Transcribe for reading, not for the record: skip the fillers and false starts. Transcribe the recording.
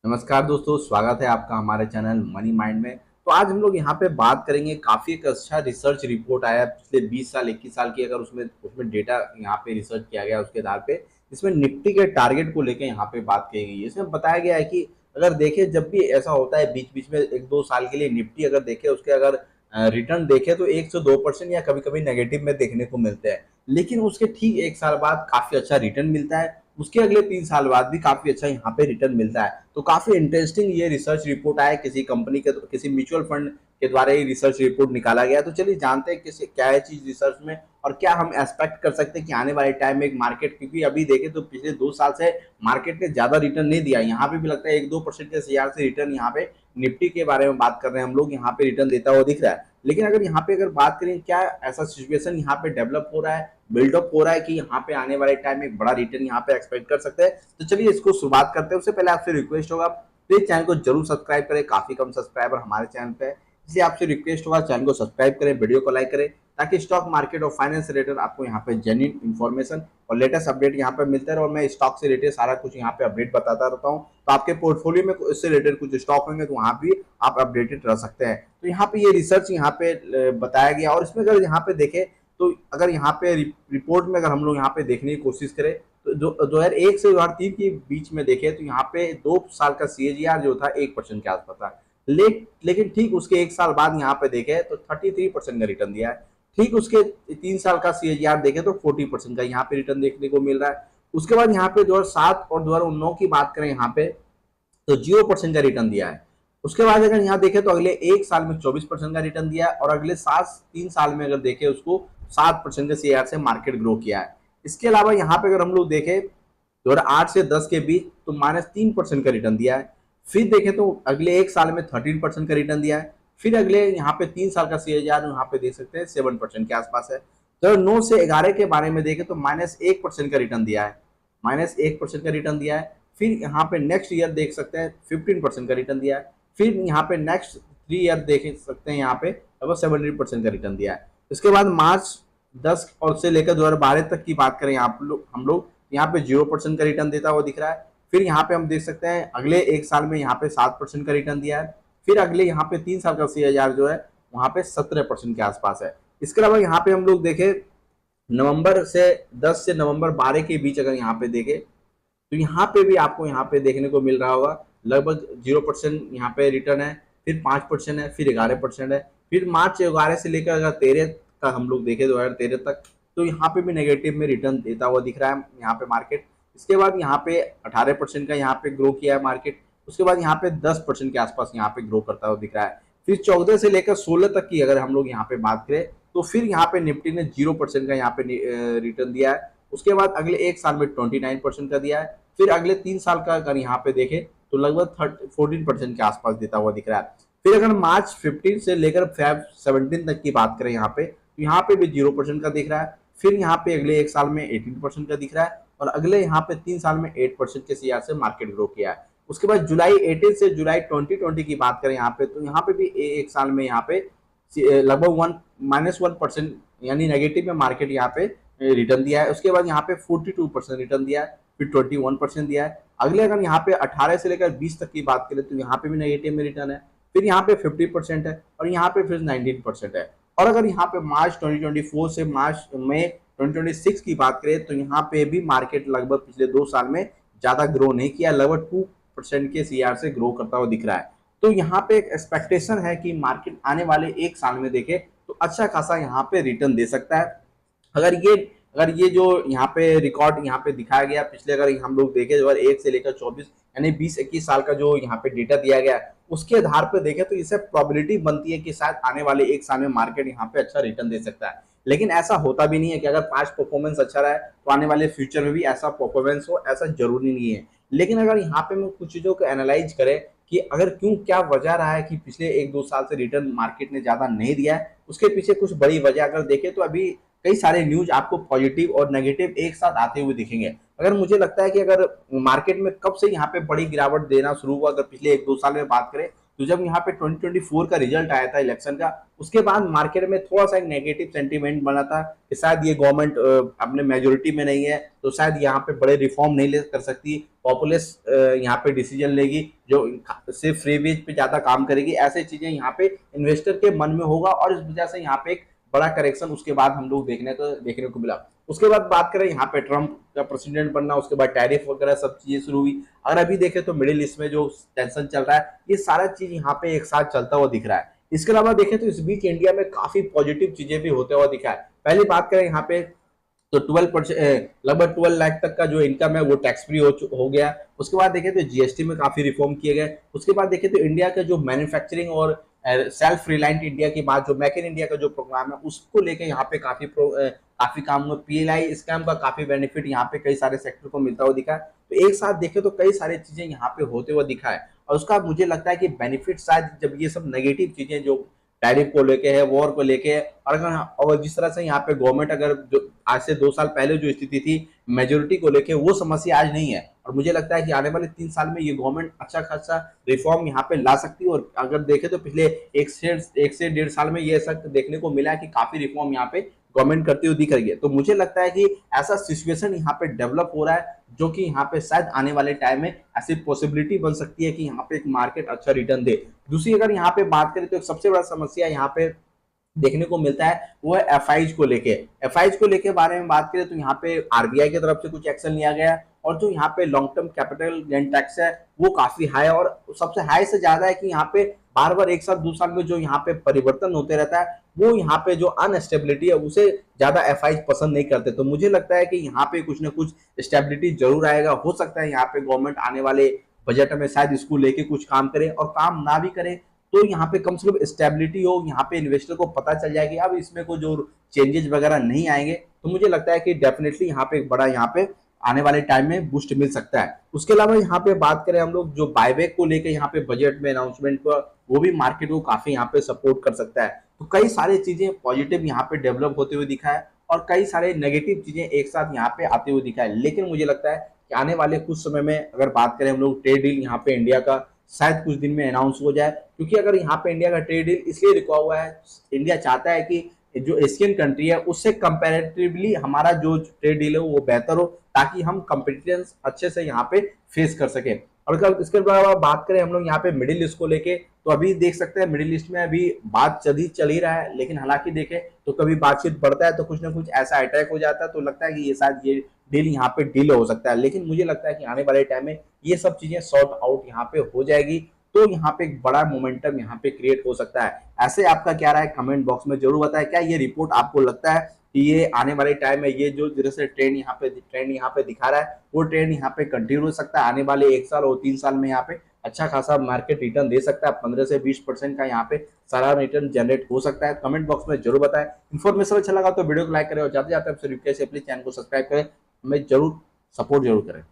नमस्कार दोस्तों, स्वागत है आपका हमारे चैनल मनी माइंड में। तो आज हम लोग यहाँ पे बात करेंगे, काफ़ी एक अच्छा रिसर्च रिपोर्ट आया है पिछले 20 साल 21 साल की, अगर उसमें उसमें डेटा यहाँ पे रिसर्च किया गया उसके आधार पे इसमें निफ्टी के टारगेट को लेकर यहाँ पे बात की गई है। इसमें बताया गया है कि अगर देखे जब भी ऐसा होता है बीच बीच में 1-2 साल के लिए निफ्टी अगर देखे उसके अगर रिटर्न देखे तो 1 से 2% या कभी कभी नेगेटिव में देखने को मिलते हैं, लेकिन उसके ठीक 1 साल बाद काफ़ी अच्छा रिटर्न मिलता है। उसके अगले 3 साल बाद भी काफी अच्छा यहाँ पे रिटर्न मिलता है। तो काफी इंटरेस्टिंग ये रिसर्च रिपोर्ट आया, किसी कंपनी के किसी म्यूचुअल फंड के द्वारा ये रिसर्च रिपोर्ट निकाला गया। तो चलिए जानते हैं किस क्या है चीज रिसर्च में और क्या हम एक्सपेक्ट कर सकते हैं कि आने वाले टाइम में एक मार्केट, क्योंकि अभी देखें तो पिछले 2 साल से मार्केट ने ज्यादा रिटर्न नहीं दिया। यहाँ पे भी लगता है 1-2% के शेयर से रिटर्न यहाँ पे निफ्टी के बारे में बात कर रहे हैं हम लोग, यहाँ पे रिटर्न देता हुआ दिख रहा है। लेकिन अगर यहाँ पे अगर बात करें क्या ऐसा सिचुएशन यहाँ पे डेवलप हो रहा है, बिल्डअप हो रहा है कि यहाँ पे आने वाले टाइम में एक बड़ा रिटर्न यहाँ पे एक्सपेक्ट कर सकते हैं। तो चलिए इसको शुरुआत करते हैं। उससे पहले आपसे रिक्वेस्ट होगा प्लीज चैनल को जरूर सब्सक्राइब करें, काफी कम सब्सक्राइबर हमारे चैनल पे है, इसलिए आपसे रिक्वेस्ट होगा चैनल को सब्सक्राइब करें, वीडियो को लाइक करें, ताकि स्टॉक मार्केट और फाइनेंस रिलेटेड आपको यहाँ पे जेन्युइन इन्फॉर्मेशन और लेटेस्ट अपडेट यहाँ पे मिलते रहे। और मैं स्टॉक से रिलेटेड सारा कुछ यहाँ पे अपडेट बताता रहता हूँ, तो आपके पोर्टफोलियो में इससे रिलेटेड कुछ स्टॉक होंगे तो वहाँ भी आप अपडेटेड रह सकते हैं। तो यहाँ पे ये रिसर्च यहाँ पे बताया गया, और इसमें अगर यहाँ पे देखें तो अगर यहाँ पे रिपोर्ट में अगर हम लोग यहाँ पे देखने की कोशिश करें तो 2001 से 2003 के बीच में देखें तो यहाँ पे 2 साल का CAGR जो था 1% के आसपास था। लेकिन ठीक उसके 1 साल बाद यहाँ पे देखें तो 33% का रिटर्न दिया है। ठीक उसके 3 साल का CAGR देखें तो 40% का यहाँ पे रिटर्न देखने को मिल रहा है। उसके बाद यहाँ पे 2007 और 2009 की बात करें यहाँ पे तो 0% का रिटर्न दिया है। उसके बाद अगर यहाँ देखें तो अगले 1 साल में 24% का रिटर्न दिया है, और अगले 3 साल में अगर देखें उसको 7% के CAGR से मार्केट ग्रो किया है। इसके अलावा यहाँ पे अगर हम लोग देखें 2008 से 10 के बीच तो -3% का रिटर्न दिया है। फिर देखें तो अगले 1 साल में 13% का रिटर्न दिया है। फिर अगले यहाँ पे 3 साल का CAGR यहाँ पे देख सकते हैं 7% के आसपास है। तो 9 से 11 के बारे में देखें तो -1% का रिटर्न दिया है, -1% का रिटर्न दिया है। फिर यहाँ पे नेक्स्ट ईयर देख सकते हैं 15% का रिटर्न दिया है। फिर यहाँ पे नेक्स्ट 3 ईयर देख सकते हैं यहाँ पे लगभग 17% का रिटर्न दिया है। इसके बाद मार्च 10 और से लेकर 2012 तक की बात करें हम लोग यहाँ पे 0% का रिटर्न देता हुआ दिख रहा है। फिर यहाँ पे हम देख सकते हैं अगले 1 साल में यहाँ पे 7% का रिटर्न दिया है। फिर अगले यहाँ पे 3 साल का CAGR जो है वहाँ पे 17% के आसपास है। इसके अलावा यहाँ पे हम लोग देखें नवंबर से 10 से नवंबर 12 के बीच अगर यहाँ पे देखें तो यहाँ पे भी आपको यहाँ पे देखने को मिल रहा होगा लगभग 0% यहाँ पे रिटर्न है। फिर 5% है, फिर 11% है। फिर मार्च 11 से लेकर अगर 13 का हम लोग देखें 2013 तक तो यहाँ पे भी नेगेटिव में रिटर्न देता हुआ दिख रहा है यहाँ पे मार्केट। इसके बाद यहाँ पे 18% का यहाँ पे ग्रो किया है मार्केट। उसके बाद यहाँ पे 10% के आसपास यहाँ पे ग्रो करता हुआ दिख रहा है। फिर 14 से लेकर 16 तक की अगर हम लोग यहाँ पे बात करें तो फिर यहाँ पे निफ्टी ने 0% का यहाँ पे रिटर्न दिया है। उसके बाद अगले 1 साल में 29% का दिया है। फिर अगले 3 साल का अगर यहाँ पे देखें तो लगभग 14% के आसपास देता हुआ दिख रहा है। फिर अगर मार्च 15 से लेकर फेब 17 तक की बात करें यहाँ पे तो यहाँ पे भी 0% का दिख रहा है। फिर यहाँ पे अगले 1 साल में 18% का दिख रहा है, और अगले यहाँ पे 3 साल में 8% के CAGR से मार्केट ग्रो किया है। उसके बाद जुलाई 18 से जुलाई 2020 की बात करें यहाँ पे तो यहाँ पे भी 1 साल में यहाँ पे लगभग -1% यानी नेगेटिव में मार्केट यहाँ पे रिटर्न दिया है। उसके बाद यहाँ पे 42% रिटर्न दिया है। फिर 21% दिया है। अगले अगर यहाँ पे 18 से लेकर 20 तक की बात करें तो यहाँ पे भी नेगेटिव में रिटर्न है। फिर यहाँ पे 50% है, और यहाँ पे फिर 19% है। और अगर यहाँ पे मार्च 2024 से मार्च मई 2026 की बात करें तो यहाँ पे भी मार्केट लगभग पिछले 2 साल में ज्यादा ग्रो नहीं किया, लगभग 2% के CAGR से ग्रो करता हुआ दिख रहा है। तो यहाँ पे एक एक्सपेक्टेशन है कि मार्केट आने वाले 1 साल में देखे तो अच्छा खासा यहाँ पे रिटर्न दे सकता है। अगर ये अगर ये जो यहाँ पे रिकॉर्ड यहाँ पे दिखाया गया पिछले अगर हम लोग देखें 2001 से लेकर 24 यानी 20-21 साल का जो यहाँ पे डेटा दिया गया है उसके आधार पर देखें तो इससे प्रोबेबिलिटी बनती है कि शायद आने वाले 1 साल में मार्केट यहाँ पे अच्छा रिटर्न दे सकता है। लेकिन ऐसा होता भी नहीं है कि अगर पास्ट परफॉर्मेंस अच्छा रहा है तो आने वाले फ्यूचर में भी ऐसा परफॉर्मेंस हो, ऐसा जरूरी नहीं है। लेकिन अगर यहाँ पे हम कुछ चीजों को एनालाइज करें कि अगर क्यों क्या वजह रहा है कि पिछले 1-2 साल से रिटर्न मार्केट ने ज्यादा नहीं दिया है, उसके पीछे कुछ बड़ी वजह अगर देखें तो अभी कई सारे न्यूज आपको पॉजिटिव और नेगेटिव एक साथ आते हुए दिखेंगे। अगर मुझे लगता है कि अगर मार्केट में कब से यहाँ पे बड़ी गिरावट देना शुरू हुआ, अगर पिछले 1-2 साल में बात करें तो जब यहाँ पे 2024 का रिजल्ट आया था इलेक्शन का, उसके बाद मार्केट में थोड़ा सा एक नेगेटिव सेंटीमेंट बना था कि शायद ये गवर्नमेंट अपने मेजोरिटी में नहीं है, तो शायद यहाँ पे बड़े रिफॉर्म नहीं ले कर सकती, पॉपुलस यहाँ पे डिसीजन लेगी जो सिर्फ फ्री वेज पे ज्यादा काम करेगी, ऐसे चीजें यहाँ पे इन्वेस्टर के मन में होगा, और इस वजह से यहाँ पे एक बड़ा करेक्शन उसके बाद हम लोग देखने को मिला। उसके बाद बात करें यहाँ पे ट्रंप का प्रेसिडेंट बनना, उसके बाद टैरिफ वगैरह सब चीजें शुरू हुई। अगर अभी देखें तो मिडिल ईस्ट में जो टेंशन चल रहा है, ये सारा चीज यहाँ पे एक साथ चलता हुआ दिख रहा है। इसके अलावा देखें तो इस बीच इंडिया में काफी पॉजिटिव चीजें भी होते हुआ दिखा है। पहली बात करें यहाँ पे तो 12% लगभग 12 लाख तक का जो इनकम है वो टैक्स फ्री हो गया। उसके बाद देखें तो जीएसटी में काफी रिफॉर्म किए गए। उसके बाद देखें तो इंडिया का जो मैन्युफैक्चरिंग और सेल्फ रिलायंट इंडिया की बात, जो मेक इन इंडिया का जो प्रोग्राम है उसको लेके यहाँ पे काफी काम हुआ। पीएलआई स्कैम का काफी बेनिफिट यहाँ पे कई सारे सेक्टर को मिलता हुआ दिखा है। तो एक साथ देखें तो कई सारी चीजें यहाँ पे होते हुए दिखा है, और उसका मुझे लगता है कि बेनिफिट शायद जब ये सब नेगेटिव चीजें जो टैरिफ को लेके है, वॉर को लेके है, और जिस तरह से यहाँ पे गवर्नमेंट अगर जो आज से 2 साल पहले जो स्थिति थी मेजोरिटी को लेके, वो समस्या आज नहीं है। और मुझे लगता है कि आने वाले 3 साल में ये गवर्नमेंट अच्छा खासा रिफॉर्म यहाँ पे ला सकती है। और अगर देखें तो पिछले 1 से 1.5 साल में ये ऐसा देखने को मिला है कि काफी रिफॉर्म यहाँ पे गवर्नमेंट करती हुई दिख रही है। तो मुझे लगता है कि ऐसा सिचुएशन यहाँ पे डेवलप हो रहा है जो कि यहाँ पे शायद आने वाले टाइम में ऐसी पॉसिबिलिटी बन सकती है कि यहाँ पे एक मार्केट अच्छा रिटर्न दे। दूसरी अगर यहाँ पे बात करें तो एक सबसे बड़ा समस्या यहाँ पे देखने को मिलता है वो है एफआईज को लेके। एफआईज को लेके बारे में बात करें तो यहाँ पे आरबीआई की तरफ से कुछ एक्शन लिया गया है, और जो यहाँ पे long term capital gain tax है वो काफी हाई है, और सबसे हाई से ज्यादा है कि यहाँ पे बार बार 1 साल 2 साल में जो यहाँ पे परिवर्तन होते रहता है, वो यहाँ पे जो अनस्टेबिलिटी है उसे ज्यादा एफआईज पसंद नहीं करते। तो मुझे लगता है कि यहाँ पे कुछ ना कुछ स्टेबिलिटी जरूर आएगा। हो सकता है यहाँ पे गवर्नमेंट आने वाले बजट में शायद इसको लेके कुछ काम करे, और काम ना भी करे तो यहाँ पे कम से कम स्टेबिलिटी हो, यहाँ पे इन्वेस्टर को पता चल जाए कि अब इसमें कोई जो चेंजेस वगैरह नहीं आएंगे। तो मुझे लगता है कि डेफिनेटली यहाँ पे एक बड़ा यहाँ पे आने वाले टाइम में बूस्ट मिल सकता है। उसके अलावा यहाँ पे बात करें हम लोग जो बायबैक को लेके यहाँ पे बजट में अनाउंसमेंट पर, वो भी मार्केट को काफी यहाँ पे सपोर्ट कर सकता है। तो कई सारी चीजें पॉजिटिव यहाँ पे डेवलप होते हुए दिखा है, और कई सारे नेगेटिव चीजें एक साथ यहाँ पे आते हुए दिखा है। लेकिन मुझे लगता है कि आने वाले कुछ समय में अगर बात करें हम लोग ट्रेड डील यहाँ पे इंडिया का शायद कुछ दिन में अनाउंस हो जाए, क्योंकि अगर यहाँ पे इंडिया का ट्रेड डील इसलिए रुका हुआ है, इंडिया चाहता है कि जो एशियन कंट्री है उससे कंपैरेटिवली हमारा जो ट्रेड डील है वो बेहतर हो, ताकि हम कंपटीशन अच्छे से यहाँ पे फेस कर सके। और अगर इसके अलावा बात करें हम लोग यहाँ पे मिडिल ईस्ट को लेके, तो अभी देख सकते हैं मिडिल ईस्ट में अभी बात चल ही रहा है, लेकिन हालांकि देखें तो कभी बातचीत बढ़ता है तो कुछ ना कुछ ऐसा अटैक हो जाता है, तो लगता है कि ये शायद ये डील यहाँ पे डील हो सकता है। लेकिन मुझे लगता है कि आने वाले टाइम में ये सब चीजें सॉर्ट आउट यहाँ पे हो जाएगी, तो यहाँ पे एक बड़ा मोमेंटम यहाँ पे क्रिएट हो सकता है। ऐसे आपका क्या राय है कमेंट बॉक्स में जरूर बताएं। क्या ये रिपोर्ट आपको लगता है कि ये आने वाले टाइम में ये जो जैसे ट्रेंड यहाँ पे दिखा रहा है वो ट्रेंड यहाँ पे कंटिन्यू हो सकता है, आने वाले 1 साल और 3 साल में यहाँ पे अच्छा खासा मार्केट रिटर्न दे सकता है, 15 से 20% का यहाँ पे सारा रिटर्न जनरेट हो सकता है? कमेंट बॉक्स में जरूर बताएं। इन्फॉर्मेशन अच्छा लगा तो वीडियो को लाइक करें, और जाते जाते आपसे रिक्वेस्ट है प्लीज चैनल को सब्सक्राइब करें, हमें जरूर सपोर्ट जरूर करें।